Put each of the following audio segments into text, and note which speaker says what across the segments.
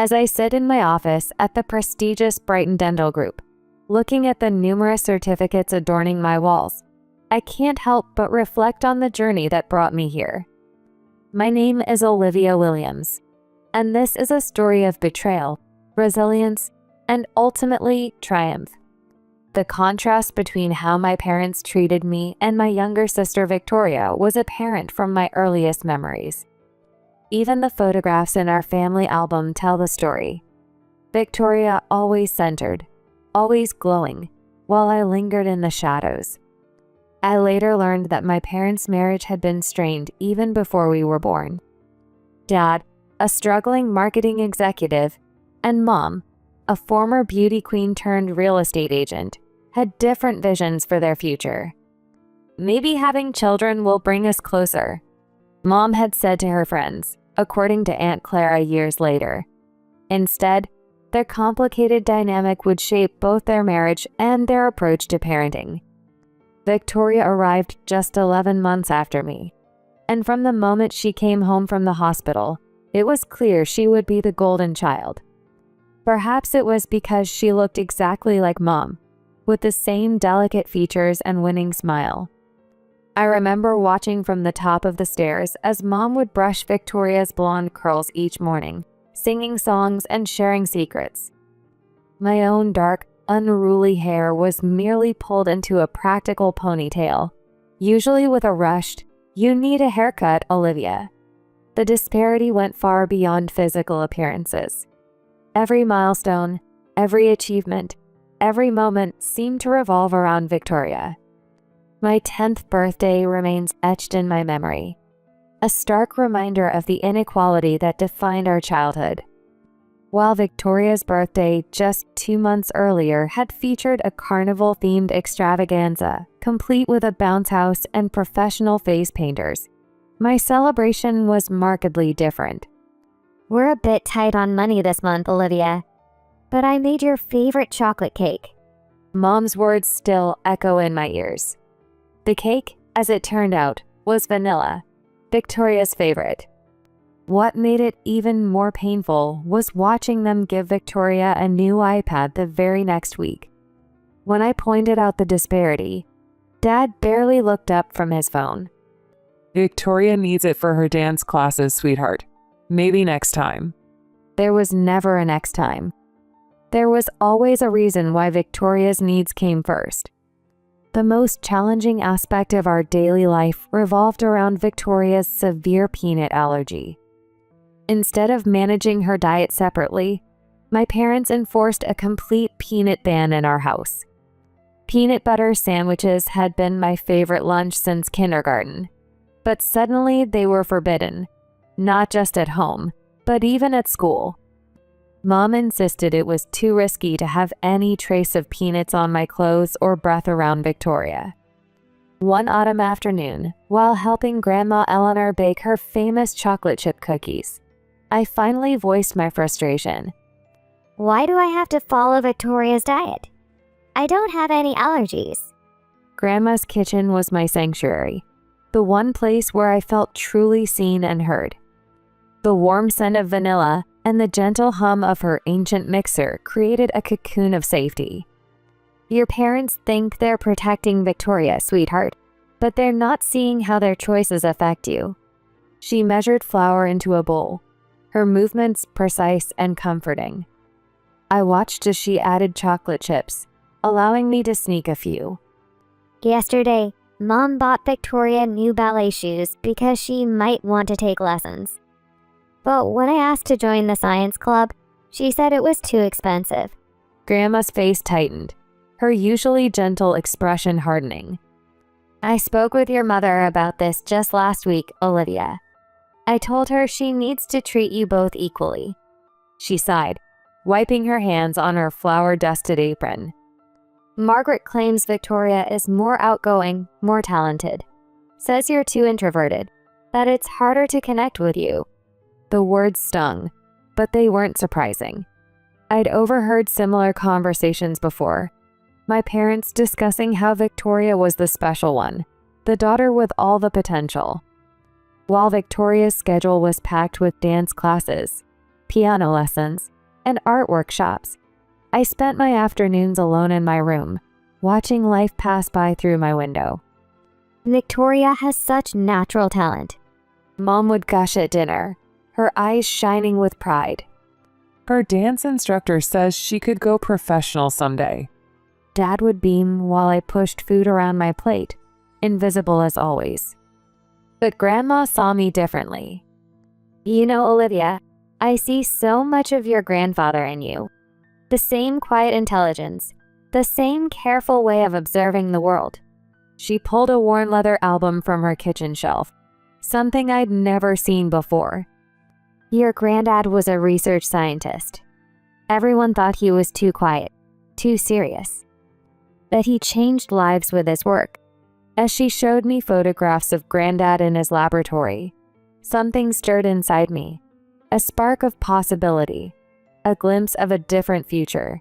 Speaker 1: As I sit in my office at the prestigious Brighton Dental Group, looking at the numerous certificates adorning my walls, I can't help but reflect on the journey that brought me here. My name is Olivia Williams, and this is a story of betrayal, resilience, and ultimately triumph. The contrast between how my parents treated me and my younger sister Victoria was apparent from my earliest memories. Even the photographs in our family album tell the story. Victoria always centered, always glowing, while I lingered in the shadows. I later learned that my parents' marriage had been strained even before we were born. Dad, a struggling marketing executive, and Mom, a former beauty queen turned real estate agent, had different visions for their future. "Maybe having children will bring us closer," Mom had said to her friends, according to Aunt Clara years later. Instead, their complicated dynamic would shape both their marriage and their approach to parenting. Victoria arrived just 11 months after me, and from the moment she came home from the hospital, it was clear she would be the golden child. Perhaps it was because she looked exactly like Mom, with the same delicate features and winning smile. I remember watching from the top of the stairs as Mom would brush Victoria's blonde curls each morning, singing songs and sharing secrets. My own dark, unruly hair was merely pulled into a practical ponytail, usually with a rushed, "You need a haircut, Olivia." The disparity went far beyond physical appearances. Every milestone, every achievement, every moment seemed to revolve around Victoria. My 10th birthday remains etched in my memory, a stark reminder of the inequality that defined our childhood. While Victoria's birthday just 2 months earlier had featured a carnival-themed extravaganza, complete with a bounce house and professional face painters, my celebration was markedly different.
Speaker 2: "We're a bit tight on money this month, Olivia, but I made your favorite chocolate cake."
Speaker 1: Mom's words still echo in my ears. The cake, as it turned out, was vanilla, Victoria's favorite. What made it even more painful was watching them give Victoria a new iPad the very next week. When I pointed out the disparity, Dad barely looked up from his phone.
Speaker 3: "Victoria needs it for her dance classes, sweetheart. Maybe next time."
Speaker 1: There was never a next time. There was always a reason why Victoria's needs came first. The most challenging aspect of our daily life revolved around Victoria's severe peanut allergy. Instead of managing her diet separately, my parents enforced a complete peanut ban in our house. Peanut butter sandwiches had been my favorite lunch since kindergarten, but suddenly they were forbidden, not just at home, but even at school. Mom insisted it was too risky to have any trace of peanuts on my clothes or breath around Victoria. One autumn afternoon, while helping Grandma Eleanor bake her famous chocolate chip cookies, I finally voiced my frustration.
Speaker 2: "Why do I have to follow Victoria's diet? I don't have any allergies."
Speaker 1: Grandma's kitchen was my sanctuary, the one place where I felt truly seen and heard. The warm scent of vanilla and the gentle hum of her ancient mixer created a cocoon of safety. "Your parents think they're protecting Victoria, sweetheart, but they're not seeing how their choices affect you." She measured flour into a bowl, her movements precise and comforting. I watched as she added chocolate chips, allowing me to sneak a few.
Speaker 2: "Yesterday, Mom bought Victoria new ballet shoes because she might want to take lessons. But when I asked to join the science club, she said it was too expensive."
Speaker 1: Grandma's face tightened, her usually gentle expression hardening. "I spoke with your mother about this just last week, Olivia. I told her she needs to treat you both equally." She sighed, wiping her hands on her flour-dusted apron. "Margaret claims Victoria is more outgoing, more talented. Says you're too introverted, that it's harder to connect with you." The words stung, but they weren't surprising. I'd overheard similar conversations before. My parents discussing how Victoria was the special one, the daughter with all the potential. While Victoria's schedule was packed with dance classes, piano lessons, and art workshops. I spent my afternoons alone in my room, watching life pass by through my window.
Speaker 2: Victoria has such natural talent.
Speaker 1: Mom would gush at dinner, her eyes shining with pride.
Speaker 3: Her dance instructor says she could go professional someday.
Speaker 1: Dad would beam while I pushed food around my plate, invisible as always. But Grandma saw me differently. You know, Olivia, I see so much of your grandfather in you. The same quiet intelligence, the same careful way of observing the world. She pulled a worn leather album from her kitchen shelf, something I'd never seen before. Your granddad was a research scientist. Everyone thought he was too quiet, too serious. But he changed lives with his work. As she showed me photographs of Granddad in his laboratory, something stirred inside me, a spark of possibility, a glimpse of a different future.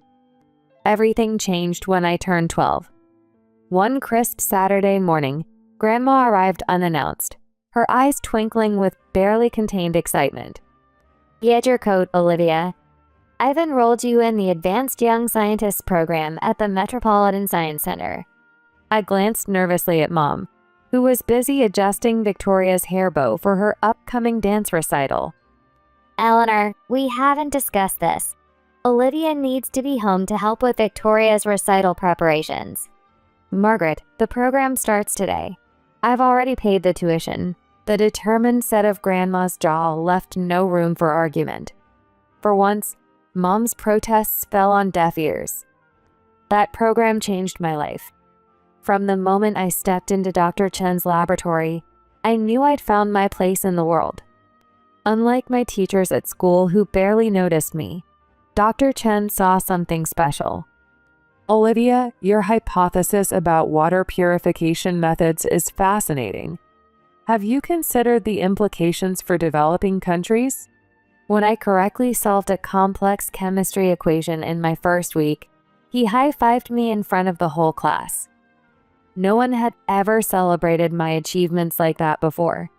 Speaker 1: Everything changed when I turned 12. One crisp Saturday morning, Grandma arrived unannounced, her eyes twinkling with barely contained excitement. Get your coat, Olivia. I've enrolled you in the Advanced Young Scientists program at the Metropolitan Science Center. I glanced nervously at Mom, who was busy adjusting Victoria's hair bow for her upcoming dance recital.
Speaker 2: Eleanor, we haven't discussed this. Olivia needs to be home to help with Victoria's recital preparations.
Speaker 1: Margaret, the program starts today. I've already paid the tuition. The determined set of Grandma's jaw left no room for argument. For once, Mom's protests fell on deaf ears. That program changed my life. From the moment I stepped into Dr. Chen's laboratory, I knew I'd found my place in the world. Unlike my teachers at school who barely noticed me, Dr. Chen saw something special.
Speaker 3: Olivia, your hypothesis about water purification methods is fascinating. Have you considered the implications for developing countries?
Speaker 1: When I correctly solved a complex chemistry equation in my first week, he high-fived me in front of the whole class. No one had ever celebrated my achievements like that before.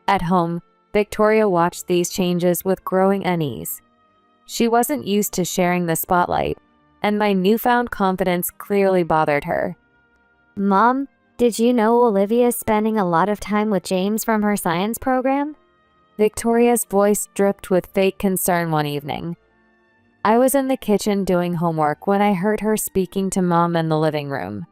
Speaker 1: At home, Victoria watched these changes with growing unease. She wasn't used to sharing the spotlight, and my newfound confidence clearly bothered her.
Speaker 2: Mom, did you know Olivia's spending a lot of time with James from her science program?
Speaker 1: Victoria's voice dripped with fake concern one evening. I was in the kitchen doing homework when I heard her speaking to Mom in the living room.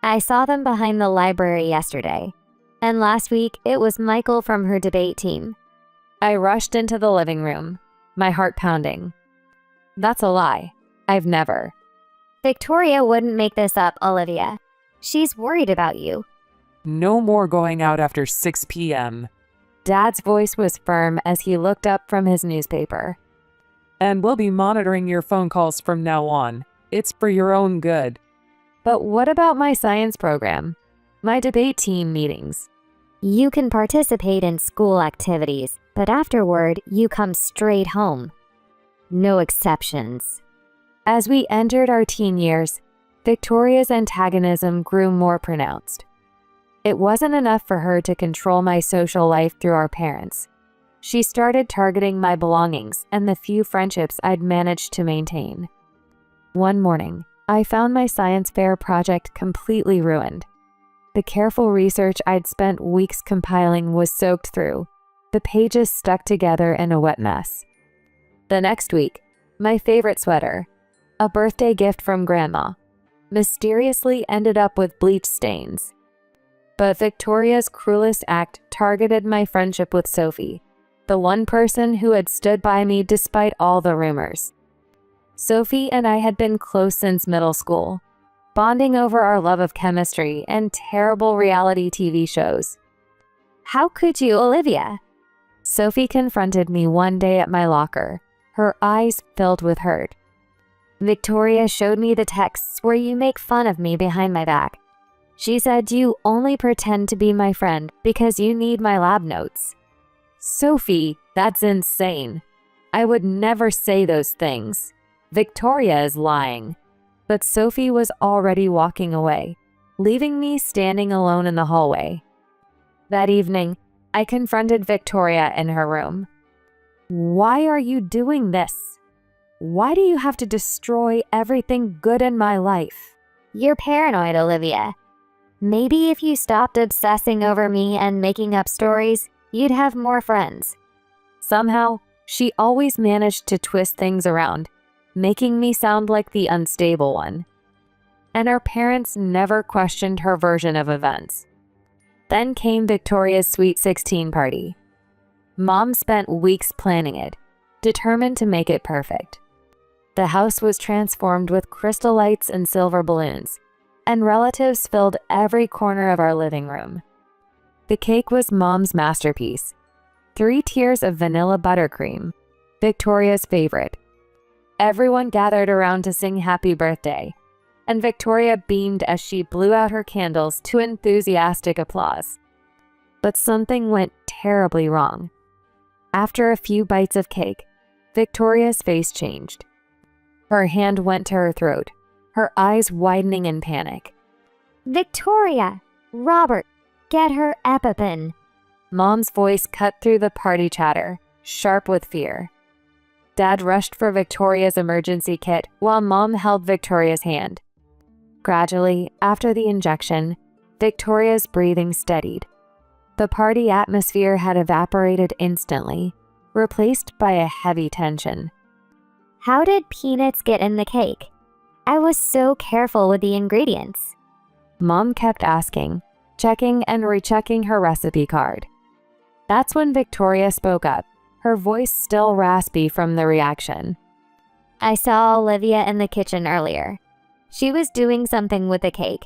Speaker 2: I saw them behind the library yesterday, and last week it was Michael from her debate team.
Speaker 1: I rushed into the living room, my heart pounding. That's a lie. I've never.
Speaker 2: Victoria wouldn't make this up, Olivia. She's worried about you.
Speaker 3: No more going out after 6 p.m.
Speaker 1: Dad's voice was firm as he looked up from his newspaper.
Speaker 3: And we'll be monitoring your phone calls from now on. It's for your own good.
Speaker 1: But what about my science program? My debate team meetings?
Speaker 2: You can participate in school activities, but afterward, you come straight home. No exceptions.
Speaker 1: As we entered our teen years, Victoria's antagonism grew more pronounced. It wasn't enough for her to control my social life through our parents. She started targeting my belongings and the few friendships I'd managed to maintain. One morning, I found my science fair project completely ruined. The careful research I'd spent weeks compiling was soaked through, the pages stuck together in a wet mess. The next week, my favorite sweater, a birthday gift from Grandma, mysteriously ended up with bleach stains. But Victoria's cruelest act targeted my friendship with Sophie, the one person who had stood by me despite all the rumors. Sophie and I had been close since middle school, bonding over our love of chemistry and terrible reality TV shows.
Speaker 2: How could you, Olivia?
Speaker 1: Sophie confronted me one day at my locker, her eyes filled with hurt.
Speaker 2: Victoria showed me the texts where you make fun of me behind my back. She said you only pretend to be my friend because you need my lab notes.
Speaker 1: Sophie, that's insane. I would never say those things. Victoria is lying. But Sophie was already walking away, leaving me standing alone in the hallway. That evening, I confronted Victoria in her room. Why are you doing this? Why do you have to destroy everything good in my life?
Speaker 2: You're paranoid, Olivia. Maybe if you stopped obsessing over me and making up stories, you'd have more friends.
Speaker 1: Somehow, she always managed to twist things around, making me sound like the unstable one. And our parents never questioned her version of events. Then came Victoria's Sweet 16 party. Mom spent weeks planning it, determined to make it perfect. The house was transformed with crystal lights and silver balloons, and relatives filled every corner of our living room. The cake was Mom's masterpiece. 3 tiers of vanilla buttercream, Victoria's favorite. Everyone gathered around to sing happy birthday, and Victoria beamed as she blew out her candles to enthusiastic applause. But something went terribly wrong. After a few bites of cake, Victoria's face changed. Her hand went to her throat, her eyes widening in panic.
Speaker 2: Victoria! Robert, get her EpiPen.
Speaker 1: Mom's voice cut through the party chatter, sharp with fear. Dad rushed for Victoria's emergency kit while Mom held Victoria's hand. Gradually, after the injection, Victoria's breathing steadied. The party atmosphere had evaporated instantly, replaced by a heavy tension.
Speaker 2: How did peanuts get in the cake? I was so careful with the ingredients.
Speaker 1: Mom kept asking, checking and rechecking her recipe card. That's when Victoria spoke up, her voice still raspy from the reaction.
Speaker 2: I saw Olivia in the kitchen earlier. She was doing something with the cake.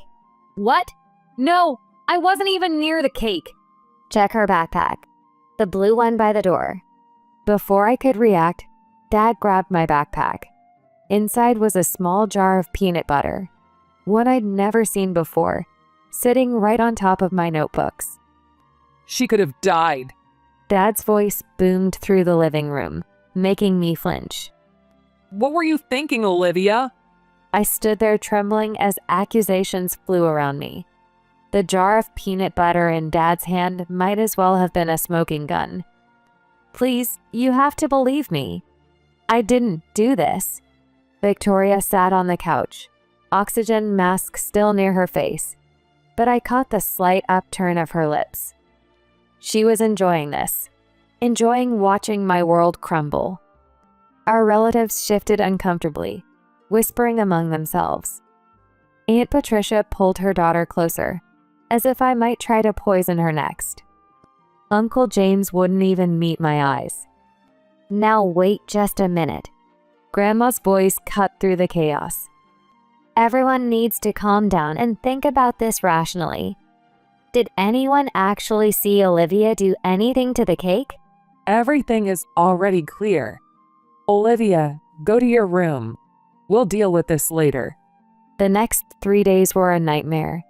Speaker 1: What? No, I wasn't even near the cake.
Speaker 2: Check her backpack. The blue one by the door.
Speaker 1: Before I could react, Dad grabbed my backpack. Inside was a small jar of peanut butter, one I'd never seen before, sitting right on top of my notebooks.
Speaker 3: She could have died.
Speaker 1: Dad's voice boomed through the living room, making me flinch.
Speaker 3: What were you thinking, Olivia?
Speaker 1: I stood there trembling as accusations flew around me. The jar of peanut butter in Dad's hand might as well have been a smoking gun. Please, you have to believe me. I didn't do this. Victoria sat on the couch, oxygen mask still near her face, but I caught the slight upturn of her lips. She was enjoying this, enjoying watching my world crumble. Our relatives shifted uncomfortably, whispering among themselves. Aunt Patricia pulled her daughter closer, as if I might try to poison her next. Uncle James wouldn't even meet my eyes.
Speaker 2: Now wait just a minute.
Speaker 1: Grandma's voice cut through the chaos.
Speaker 2: Everyone needs to calm down and think about this rationally. Did anyone actually see Olivia do anything to the cake?
Speaker 3: Everything is already clear. Olivia, go to your room. We'll deal with this later.
Speaker 1: The next 3 days were a nightmare.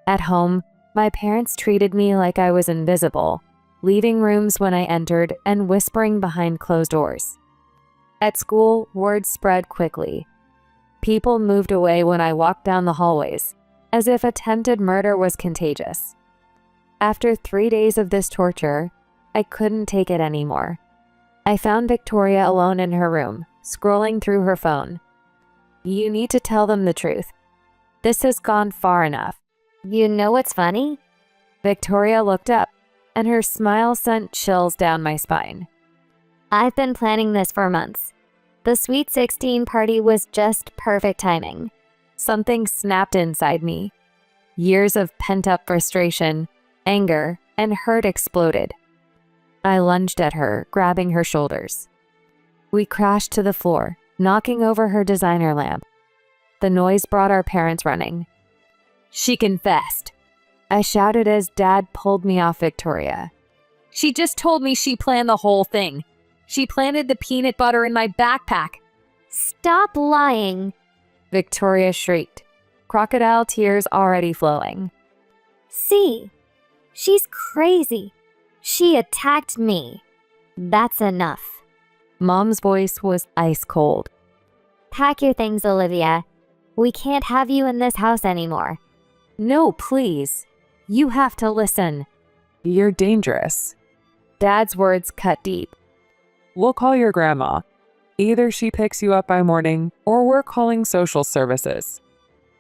Speaker 1: At home, my parents treated me like I was invisible, leaving rooms when I entered and whispering behind closed doors. At school, word spread quickly. People moved away when I walked down the hallways, as if attempted murder was contagious. After 3 days of this torture, I couldn't take it anymore. I found Victoria alone in her room, scrolling through her phone. You need to tell them the truth. This has gone far enough.
Speaker 2: You know what's funny?
Speaker 1: Victoria looked up, and her smile sent chills down my spine.
Speaker 2: I've been planning this for months. The Sweet 16 party was just perfect timing.
Speaker 1: Something snapped inside me. Years of pent-up frustration, anger, and hurt exploded. I lunged at her, grabbing her shoulders. We crashed to the floor, knocking over her designer lamp. The noise brought our parents running. She confessed, I shouted as Dad pulled me off Victoria. She just told me she planned the whole thing. She planted the peanut butter in my backpack.
Speaker 2: Stop lying,
Speaker 1: Victoria shrieked, crocodile tears already flowing.
Speaker 2: See, she's crazy. She attacked me. That's enough.
Speaker 1: Mom's voice was ice cold.
Speaker 2: Pack your things, Olivia. We can't have you in this house anymore.
Speaker 1: No, please. You have to listen.
Speaker 3: You're dangerous.
Speaker 1: Dad's words cut deep.
Speaker 3: We'll call your grandma. Either she picks you up by morning, or we're calling social services."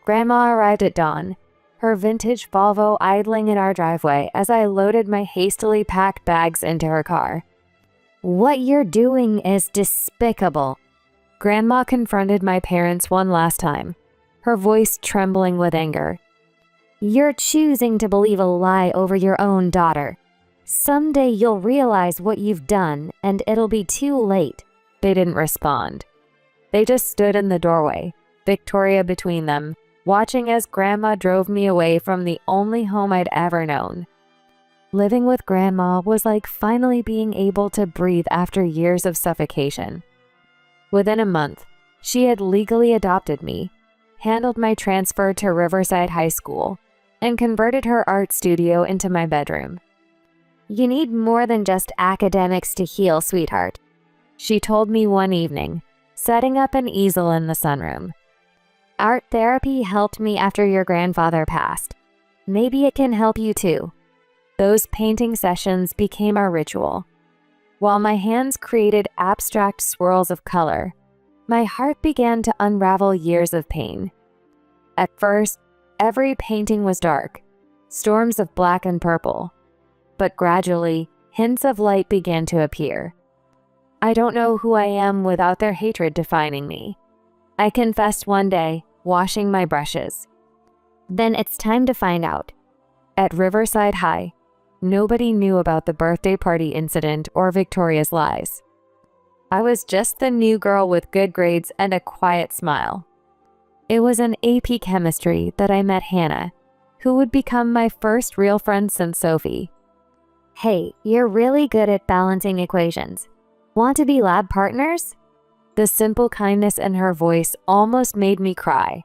Speaker 1: Grandma arrived at dawn, her vintage Volvo idling in our driveway as I loaded my hastily packed bags into her car. "What you're doing is despicable." Grandma confronted my parents one last time, her voice trembling with anger. "You're choosing to believe a lie over your own daughter. Someday you'll realize what you've done, and it'll be too late." They didn't respond. They just stood in the doorway, Victoria between them, watching as Grandma drove me away from the only home I'd ever known. Living with Grandma was like finally being able to breathe after years of suffocation. Within a month, she had legally adopted me, handled my transfer to Riverside High School, and converted her art studio into my bedroom. "You need more than just academics to heal, sweetheart," she told me one evening, setting up an easel in the sunroom. "Art therapy helped me after your grandfather passed. Maybe it can help you too." Those painting sessions became our ritual. While my hands created abstract swirls of color, my heart began to unravel years of pain. At first, every painting was dark, storms of black and purple. But gradually, hints of light began to appear. I don't know who I am without their hatred defining me. I confessed one day, washing my brushes. "Then it's time to find out." At Riverside High, nobody knew about the birthday party incident or Victoria's lies. I was just the new girl with good grades and a quiet smile. It was in AP Chemistry that I met Hannah, who would become my first real friend since Sophie. "Hey, you're really good at balancing equations. Want to be lab partners?" The simple kindness in her voice almost made me cry.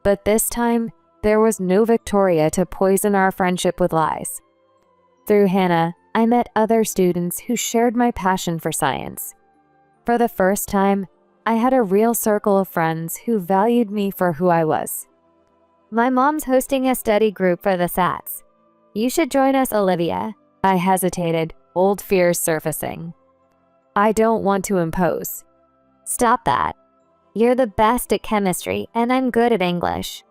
Speaker 1: But this time, there was no Victoria to poison our friendship with lies. Through Hannah, I met other students who shared my passion for science. For the first time, I had a real circle of friends who valued me for who I was. "My mom's hosting a study group for the SATs. You should join us, Olivia." I hesitated, old fears surfacing. "I don't want to impose." "Stop that. You're the best at chemistry, and I'm good at English.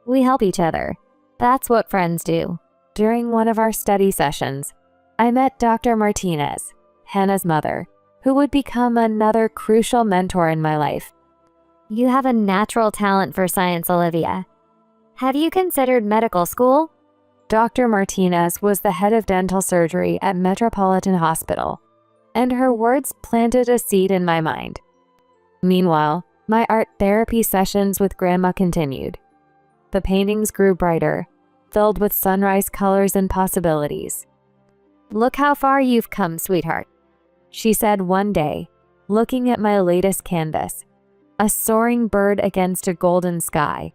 Speaker 1: We help each other. That's what friends do." During one of our study sessions, I met Dr. Martinez, Hannah's mother, who would become another crucial mentor in my life. "You have a natural talent for science, Olivia. Have you considered medical school?" Dr. Martinez was the head of dental surgery at Metropolitan Hospital, and her words planted a seed in my mind. Meanwhile, my art therapy sessions with Grandma continued. The paintings grew brighter, filled with sunrise colors and possibilities. "Look how far you've come, sweetheart," she said one day, looking at my latest canvas, a soaring bird against a golden sky.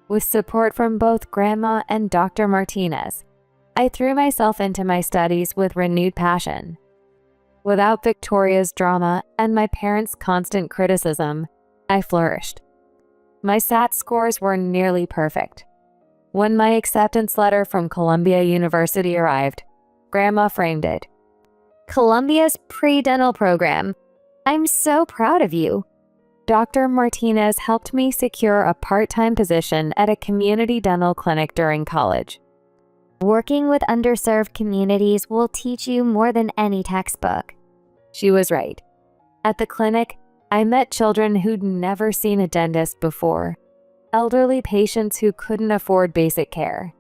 Speaker 1: With support from both Grandma and Dr. Martinez, I threw myself into my studies with renewed passion. Without Victoria's drama and my parents' constant criticism, I flourished. My SAT scores were nearly perfect. When my acceptance letter from Columbia University arrived, Grandma framed it. "Columbia's pre-dental program. I'm so proud of you." Dr. Martinez helped me secure a part-time position at a community dental clinic during college. "Working with underserved communities will teach you more than any textbook." She was right. At the clinic, I met children who'd never seen a dentist before, elderly patients who couldn't afford basic care.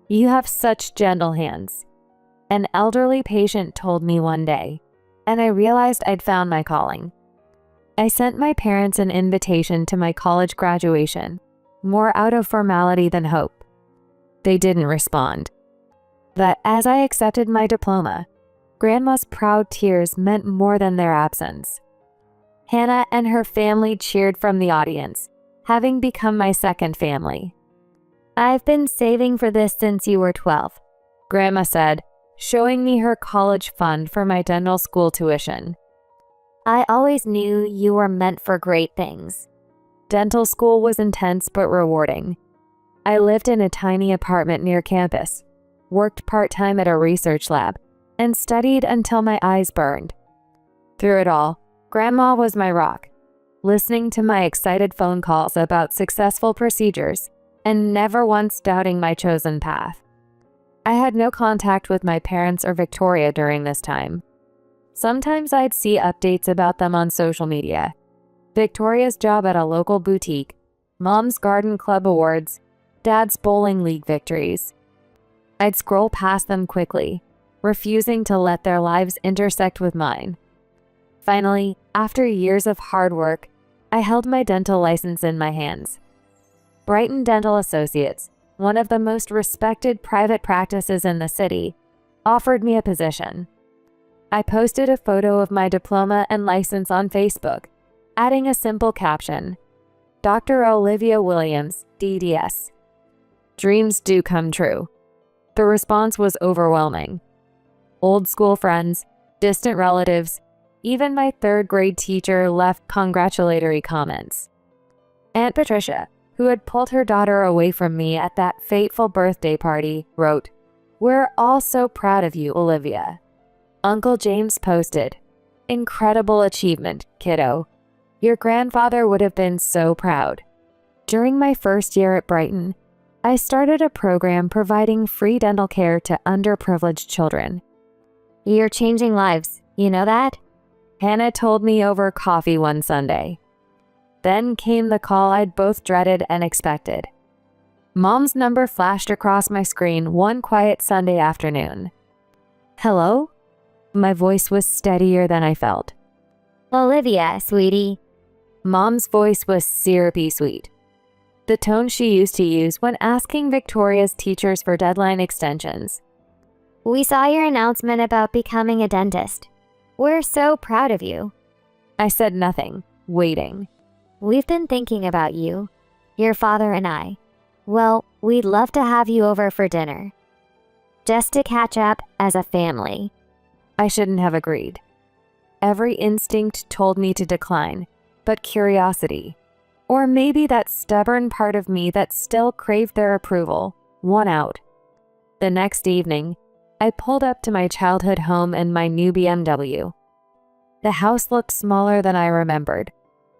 Speaker 1: "You have such gentle hands," an elderly patient told me one day, and I realized I'd found my calling. I sent my parents an invitation to my college graduation, more out of formality than hope. They didn't respond. But as I accepted my diploma, Grandma's proud tears meant more than their absence. Hannah and her family cheered from the audience, having become my second family. "I've been saving for this since you were 12, Grandma said, showing me her college fund for my dental school tuition. "I always knew you were meant for great things." Dental school was intense but rewarding. I lived in a tiny apartment near campus, worked part-time at a research lab, and studied until my eyes burned. Through it all, Grandma was my rock, listening to my excited phone calls about successful procedures and never once doubting my chosen path. I had no contact with my parents or Victoria during this time. Sometimes I'd see updates about them on social media. Victoria's job at a local boutique, Mom's garden club awards, Dad's bowling league victories. I'd scroll past them quickly, refusing to let their lives intersect with mine. Finally, after years of hard work, I held my dental license in my hands. Brighton Dental Associates, one of the most respected private practices in the city, offered me a position. I posted a photo of my diploma and license on Facebook, adding a simple caption, Dr. Olivia Williams, DDS. Dreams do come true. The response was overwhelming. Old school friends, distant relatives, even my third-grade teacher left congratulatory comments. Aunt Patricia, who had pulled her daughter away from me at that fateful birthday party, wrote, "We're all so proud of you, Olivia." Uncle James posted, "Incredible achievement, kiddo. Your grandfather would have been so proud." During my first year at Brighton, I started a program providing free dental care to underprivileged children. "You're changing lives, you know that?" Hannah told me over coffee one Sunday. Then came the call I'd both dreaded and expected. Mom's number flashed across my screen one quiet Sunday afternoon. "Hello?" My voice was steadier than I felt.
Speaker 2: "Olivia, sweetie."
Speaker 1: Mom's voice was syrupy sweet, the tone she used to use when asking Victoria's teachers for deadline extensions.
Speaker 2: "We saw your announcement about becoming a dentist. We're so proud of you."
Speaker 1: I said nothing, waiting.
Speaker 2: "We've been thinking about you, your father and I. Well, we'd love to have you over for dinner. Just to catch up as a family."
Speaker 1: I shouldn't have agreed. Every instinct told me to decline, but curiosity, or maybe that stubborn part of me that still craved their approval, won out. The next evening, I pulled up to my childhood home in my new BMW. The house looked smaller than I remembered,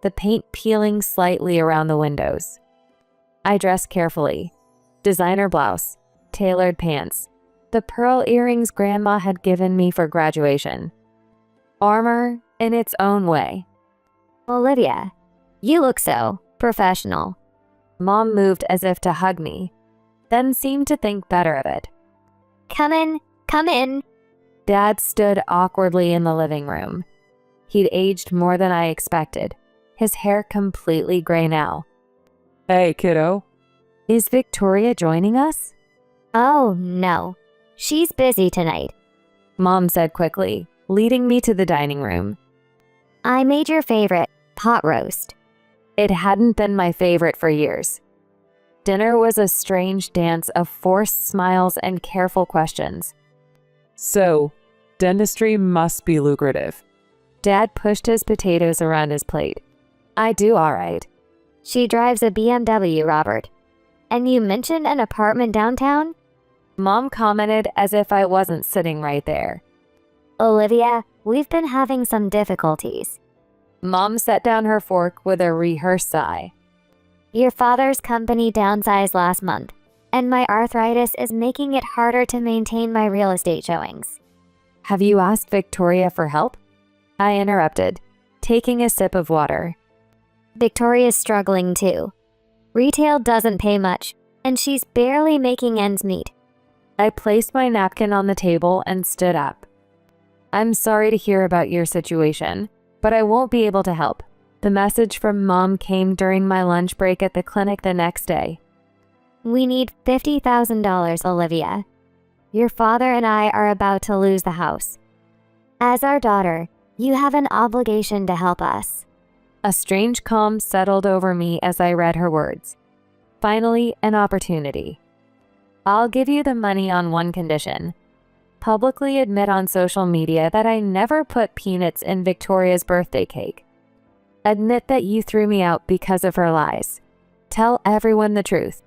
Speaker 1: the paint peeling slightly around the windows. I dressed carefully. Designer blouse, tailored pants, the pearl earrings Grandma had given me for graduation. Armor in its own way.
Speaker 2: "Olivia, you look so professional."
Speaker 1: Mom moved as if to hug me, then seemed to think better of it.
Speaker 2: Come in, come in."
Speaker 1: Dad stood awkwardly in the living room. He'd aged more than I expected, his hair completely gray now.
Speaker 3: "Hey, kiddo."
Speaker 1: "Is Victoria joining us?"
Speaker 2: "Oh, no. She's busy tonight."
Speaker 1: Mom said quickly, leading me to the dining room.
Speaker 2: "I made your favorite, pot roast."
Speaker 1: It hadn't been my favorite for years. Dinner was a strange dance of forced smiles and careful questions.
Speaker 3: "So, dentistry must be lucrative."
Speaker 1: Dad pushed his potatoes around his plate. "I do all right."
Speaker 2: "She drives a BMW, Robert. And you mentioned an apartment downtown?"
Speaker 1: Mom commented as if I wasn't sitting right there.
Speaker 2: "Olivia, we've been having some difficulties."
Speaker 1: Mom set down her fork with a rehearsed sigh.
Speaker 2: "Your father's company downsized last month, and my arthritis is making it harder to maintain my real estate showings."
Speaker 1: "Have you asked Victoria for help?" I interrupted, taking a sip of water.
Speaker 2: "Victoria's struggling too. Retail doesn't pay much, and she's barely making ends meet."
Speaker 1: I placed my napkin on the table and stood up. "I'm sorry to hear about your situation, but I won't be able to help." The message from Mom came during my lunch break at the clinic the next day.
Speaker 2: "We need $50,000, Olivia. Your father and I are about to lose the house. As our daughter, you have an obligation to help us."
Speaker 1: A strange calm settled over me as I read her words. Finally, an opportunity. "I'll give you the money on one condition. Publicly admit on social media that I never put peanuts in Victoria's birthday cake. Admit that you threw me out because of her lies. Tell everyone the truth."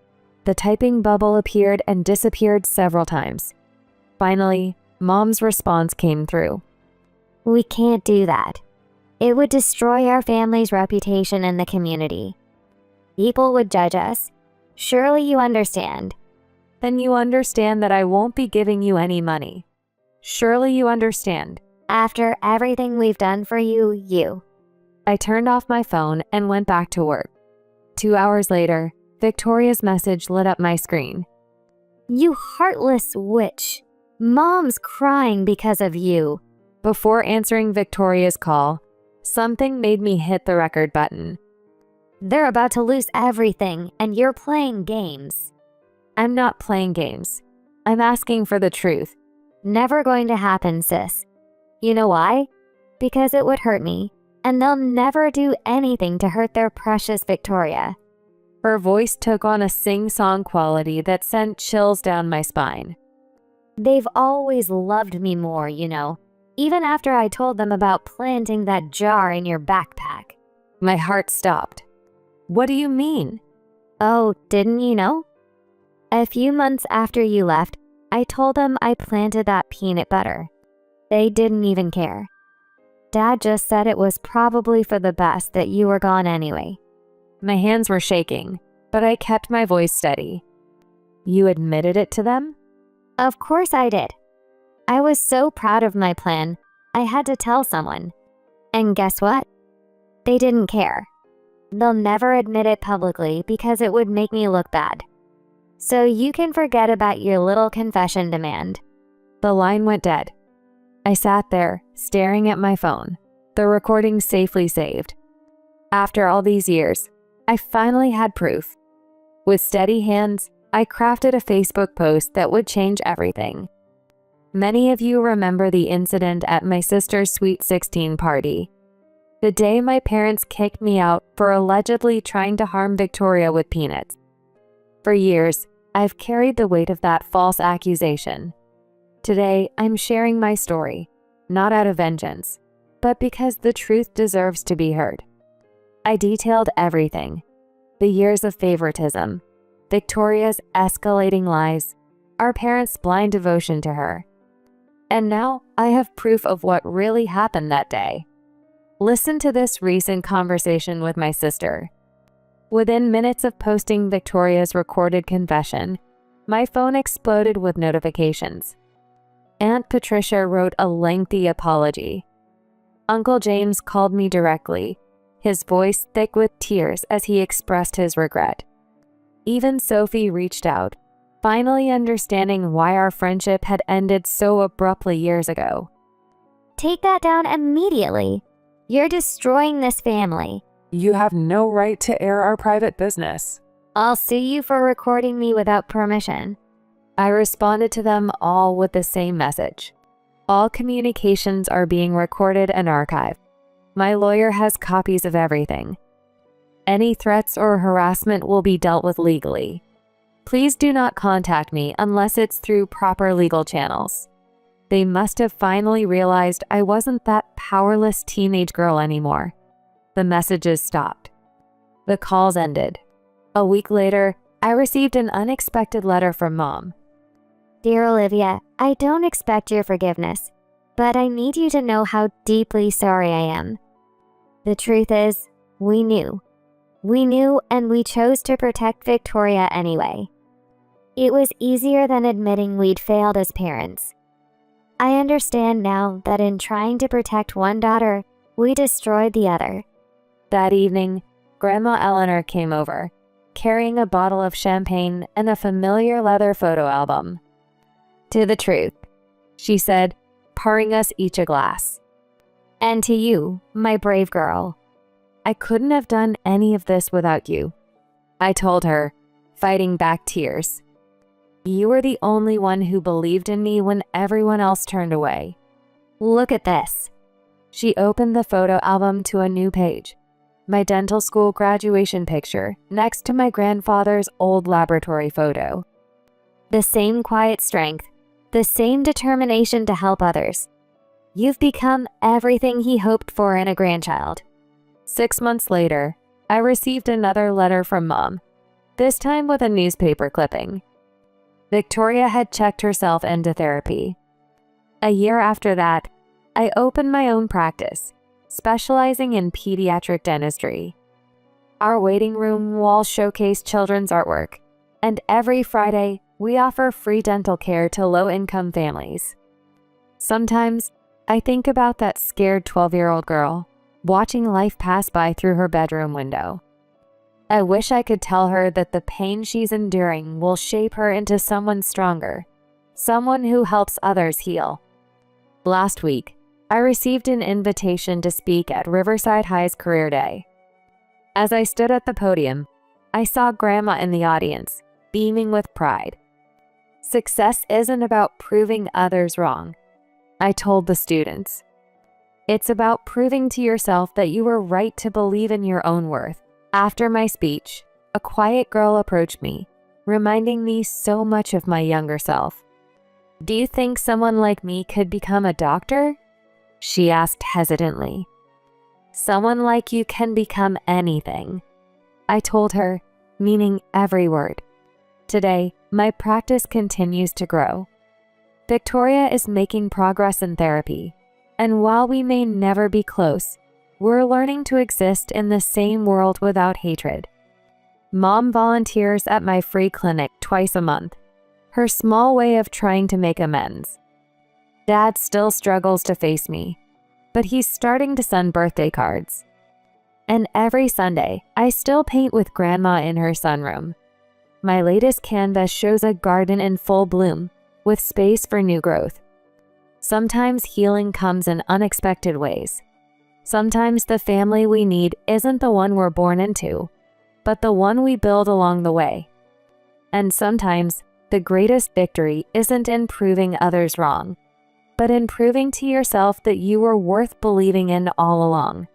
Speaker 1: The typing bubble appeared and disappeared several times. Finally, Mom's response came through.
Speaker 2: We can't do that. It would destroy our family's reputation in the community. People would judge us. Surely you understand.
Speaker 1: Then you understand that I won't be giving you any money. Surely you understand.
Speaker 2: After everything we've done for you.
Speaker 1: I turned off my phone and went back to work. 2 hours later, Victoria's message lit up my screen.
Speaker 2: You heartless witch. Mom's crying because of you.
Speaker 1: Before answering Victoria's call, something made me hit the record button.
Speaker 2: They're about to lose everything, and you're playing games.
Speaker 1: I'm not playing games. I'm asking for the truth.
Speaker 2: Never going to happen, sis. You know why? Because it would hurt me, and they'll never do anything to hurt their precious Victoria.
Speaker 1: Her voice took on a sing-song quality that sent chills down my spine.
Speaker 2: They've always loved me more, even after I told them about planting that jar in your backpack.
Speaker 1: My heart stopped. What do you mean?
Speaker 2: Oh, didn't you know? A few months after you left, I told them I planted that peanut butter. They didn't even care. Dad just said it was probably for the best that you were gone anyway.
Speaker 1: My hands were shaking, but I kept my voice steady. You admitted it to them?
Speaker 2: Of course I did. I was so proud of my plan, I had to tell someone. And guess what? They didn't care. They'll never admit it publicly because it would make me look bad. So you can forget about your little confession demand.
Speaker 1: The line went dead. I sat there, staring at my phone, the recording safely saved. After all these years, I finally had proof. With steady hands, I crafted a Facebook post that would change everything. Many of you remember the incident at my sister's Sweet 16 party. The day my parents kicked me out for allegedly trying to harm Victoria with peanuts. For years, I've carried the weight of that false accusation. Today, I'm sharing my story, not out of vengeance, but because the truth deserves to be heard. I detailed everything: the years of favoritism, Victoria's escalating lies, our parents' blind devotion to her. And now I have proof of what really happened that day. Listen to this recent conversation with my sister. Within minutes of posting Victoria's recorded confession, my phone exploded with notifications. Aunt Patricia wrote a lengthy apology. Uncle James called me directly, his voice thick with tears as he expressed his regret. Even Sophie reached out, finally understanding why our friendship had ended so abruptly years ago.
Speaker 2: Take that down immediately. You're destroying this family.
Speaker 3: You have no right to air our private business.
Speaker 2: I'll sue you for recording me without permission.
Speaker 1: I responded to them all with the same message. All communications are being recorded and archived. My lawyer has copies of everything. Any threats or harassment will be dealt with legally. Please do not contact me unless it's through proper legal channels. They must have finally realized I wasn't that powerless teenage girl anymore. The messages stopped. The calls ended. A week later, I received an unexpected letter from Mom.
Speaker 2: Dear Olivia, I don't expect your forgiveness, but I need you to know how deeply sorry I am. The truth is, we knew. We knew, and we chose to protect Victoria anyway. It was easier than admitting we'd failed as parents. I understand now that in trying to protect one daughter, we destroyed the other.
Speaker 1: That evening, Grandma Eleanor came over, carrying a bottle of champagne and a familiar leather photo album. To the truth, she said, pouring us each a glass. And to you, my brave girl. I couldn't have done any of this without you. I told her, fighting back tears. You were the only one who believed in me when everyone else turned away. Look at this. She opened the photo album to a new page. My dental school graduation picture next to my grandfather's old laboratory photo. The same quiet strength, the same determination to help others. You've become everything he hoped for in a grandchild. 6 months later, I received another letter from Mom, this time with a newspaper clipping. Victoria had checked herself into therapy. A year after that, I opened my own practice, specializing in pediatric dentistry. Our waiting room walls showcase children's artwork, and every Friday, we offer free dental care to low-income families. Sometimes, I think about that scared 12-year-old girl, watching life pass by through her bedroom window. I wish I could tell her that the pain she's enduring will shape her into someone stronger, someone who helps others heal. Last week, I received an invitation to speak at Riverside High's Career Day. As I stood at the podium, I saw Grandma in the audience, beaming with pride. Success isn't about proving others wrong, I told the students. It's about proving to yourself that you were right to believe in your own worth. After my speech, a quiet girl approached me, reminding me so much of my younger self. "Do you think someone like me could become a doctor?" she asked hesitantly. "Someone like you can become anything," I told her, meaning every word. Today, my practice continues to grow. Victoria is making progress in therapy, and while we may never be close, we're learning to exist in the same world without hatred. Mom volunteers at my free clinic twice a month, her small way of trying to make amends. Dad still struggles to face me, but he's starting to send birthday cards. And every Sunday, I still paint with Grandma in her sunroom. My latest canvas shows a garden in full bloom, with space for new growth. Sometimes healing comes in unexpected ways. Sometimes the family we need isn't the one we're born into, but the one we build along the way. And sometimes the greatest victory isn't in proving others wrong, but in proving to yourself that you were worth believing in all along.